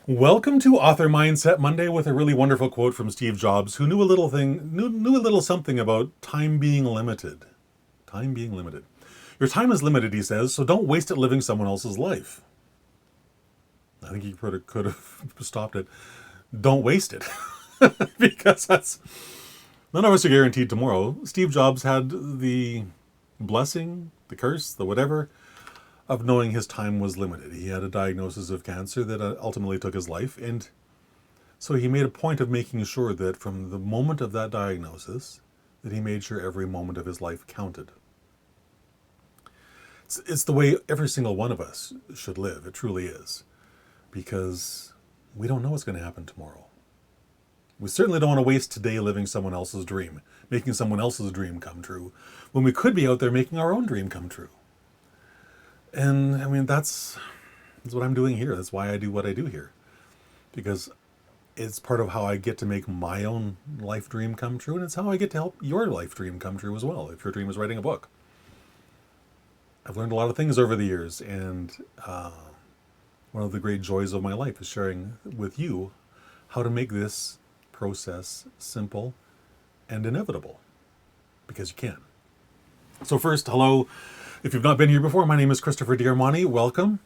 Welcome to Author Mindset Monday with a really wonderful quote from Steve Jobs, who knew a little something about time being limited. Time being limited. Your time is limited, he says, so don't waste it living someone else's life. I think he could have stopped it. Don't waste it. Because that's none of us are guaranteed tomorrow. Steve Jobs had the blessing, the curse, the whatever, of knowing his time was limited. He had a diagnosis of cancer that ultimately took his life, and so he made a point of making sure that from the moment of that diagnosis, that he made sure every moment of his life counted. It's the way every single one of us should live. It truly is, because we don't know what's going to happen tomorrow. We certainly don't want to waste today living someone else's dream, making someone else's dream come true, when we could be out there making our own dream come true. And I mean, that's what I'm doing here. That's why I do what I do here, because it's part of how I get to make my own life dream come true, and it's how I get to help your life dream come true as well, if your dream is writing a book. I've learned a lot of things over the years, and one of the great joys of my life is sharing with you how to make this process simple and inevitable, because you can. So first, hello. If you've not been here before, my name is Christopher Diarmani. Welcome.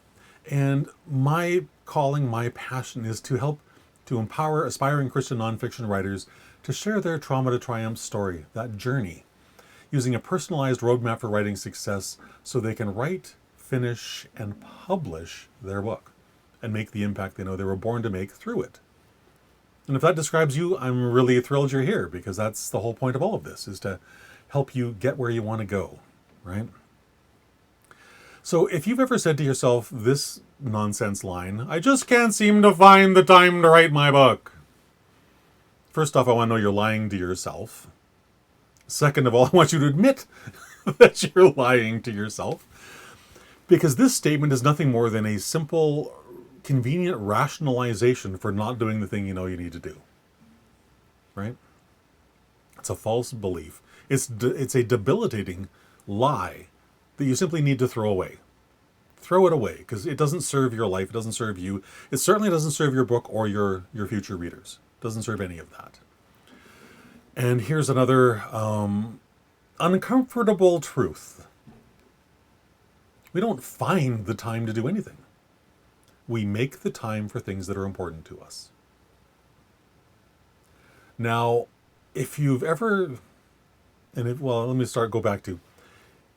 And my calling, my passion is to help to empower aspiring Christian nonfiction writers to share their trauma to triumph story, that journey, using a personalized roadmap for writing success so they can write, finish, and publish their book and make the impact they know they were born to make through it. And if that describes you, I'm really thrilled you're here, because that's the whole point of all of this, is to help you get where you want to go, right? So if you've ever said to yourself this nonsense line, I just can't seem to find the time to write my book. First off, I want to know you're lying to yourself. Second of all, I want you to admit that you're lying to yourself. Because this statement is nothing more than a simple, convenient rationalization for not doing the thing you know you need to do. Right? It's a false belief. It's a debilitating lie that you simply need to throw away. Throw it away, because it doesn't serve your life. It doesn't serve you. It certainly doesn't serve your book or your future readers. It doesn't serve any of that. And here's another uncomfortable truth. We don't find the time to do anything. We make the time for things that are important to us. Now, if you've ever, let me go back to,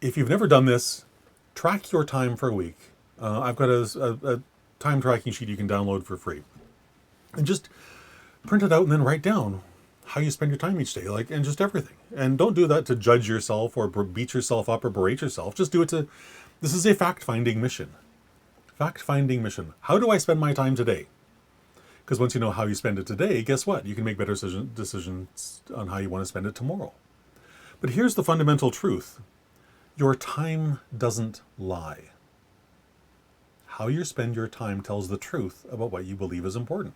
if you've never done this, track your time for a week. I've got a time tracking sheet you can download for free. And just print it out and then write down how you spend your time each day, and just everything. And don't do that to judge yourself or beat yourself up or berate yourself. Just do it this is a fact-finding mission. Fact-finding mission. How do I spend my time today? Because once you know how you spend it today, guess what? You can make better decisions on how you want to spend it tomorrow. But here's the fundamental truth. Your time doesn't lie. How you spend your time tells the truth about what you believe is important.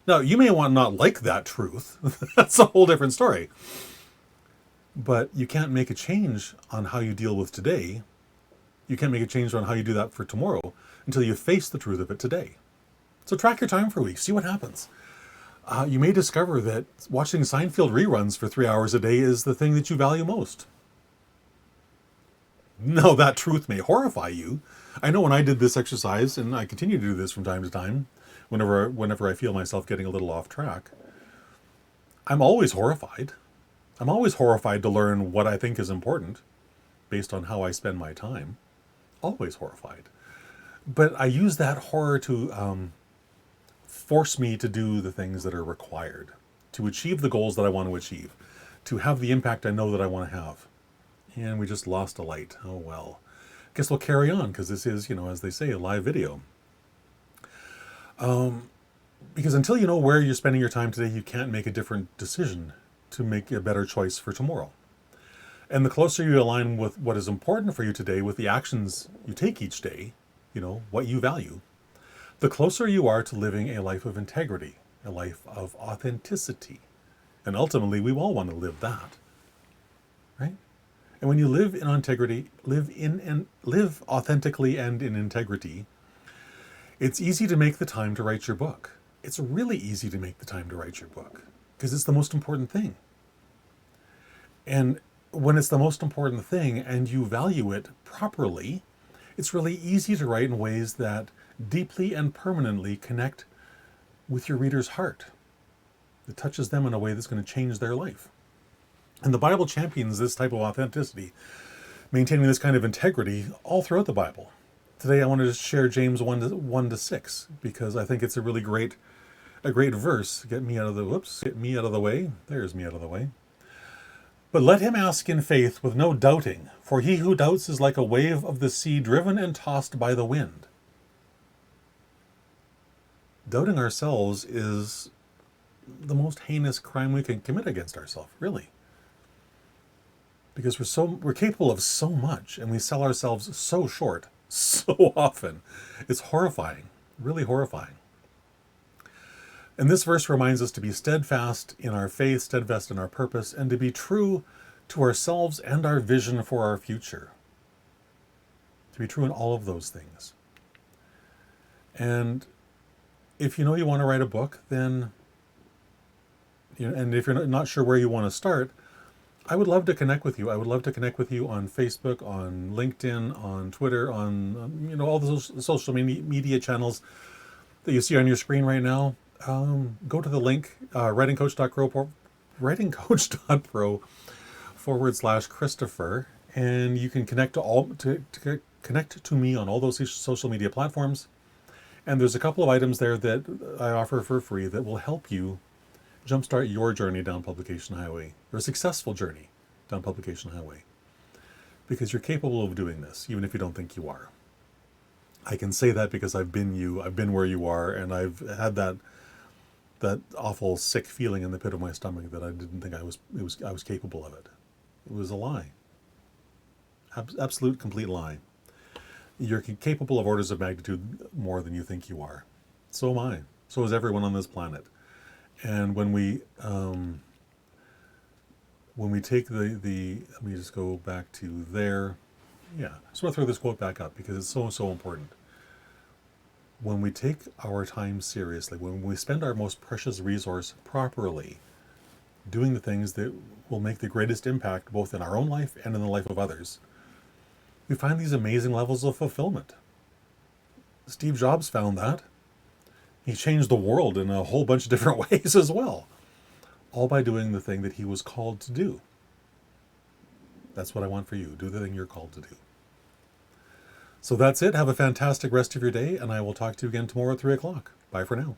Now, you may not like that truth. That's a whole different story. But you can't make a change on how you deal with today. You can't make a change on how you do that for tomorrow until you face the truth of it today. So track your time for a week. See what happens. You may discover that watching Seinfeld reruns for 3 hours a day is the thing that you value most. No, that truth may horrify you. I know when I did this exercise, and I continue to do this from time to time, whenever I feel myself getting a little off track, I'm always horrified. I'm always horrified to learn what I think is important based on how I spend my time. Always horrified. But I use that horror to force me to do the things that are required, to achieve the goals that I want to achieve, to have the impact I know that I want to have. And we just lost a light. Oh well. Guess we'll carry on, because this is, as they say, a live video. Because until you know where you're spending your time today, you can't make a different decision to make a better choice for tomorrow. And the closer you align with what is important for you today, with the actions you take each day, what you value, the closer you are to living a life of integrity, a life of authenticity. And ultimately, we all want to live that, right? And when you live in integrity, live authentically and in integrity, It's easy to make the time to write your book. It's really easy to make the time to write your book because it's the most important thing. And when it's the most important thing and you value it properly, it's really easy to write in ways that deeply and permanently connect with your reader's heart. It touches them in a way that's going to change their life. And the Bible champions this type of authenticity, maintaining this kind of integrity all throughout the Bible. Today I wanted to share James 1 to 6 because I think it's a really great verse. Get me out of the way. There's me out of the way. But let him ask in faith with no doubting, for he who doubts is like a wave of the sea driven and tossed by the wind. Doubting ourselves is the most heinous crime we can commit against ourselves, really. Because we're capable of so much and we sell ourselves so short so often. It's horrifying, really horrifying. And this verse reminds us to be steadfast in our faith, steadfast in our purpose, and to be true to ourselves and our vision for our future. To be true in all of those things. And if you know you want to write a book, then, and if you're not sure where you want to start, I would love to connect with you. I would love to connect with you on Facebook, on LinkedIn, on Twitter, on all the social media channels that you see on your screen right now. Go to the link, writingcoach.pro/Christopher, and you can connect to connect to me on all those social media platforms. And there's a couple of items there that I offer for free that will help you jumpstart your journey down Publication Highway, or a successful journey down Publication Highway. Because you're capable of doing this, even if you don't think you are. I can say that because I've been where you are, and I've had that awful sick feeling in the pit of my stomach that I didn't think I was capable of it. It was a lie. Absolute, complete lie. You're capable of orders of magnitude more than you think you are. So am I. So is everyone on this planet. And when we take let me just go back to there. Yeah, I just want to throw this quote back up because it's so important. When we take our time seriously, when we spend our most precious resource properly, doing the things that will make the greatest impact both in our own life and in the life of others, we find these amazing levels of fulfillment. Steve Jobs found that. He changed the world in a whole bunch of different ways as well, all by doing the thing that he was called to do. That's what I want for you. Do the thing you're called to do. So that's it. Have a fantastic rest of your day, and I will talk to you again tomorrow at 3 o'clock. Bye for now.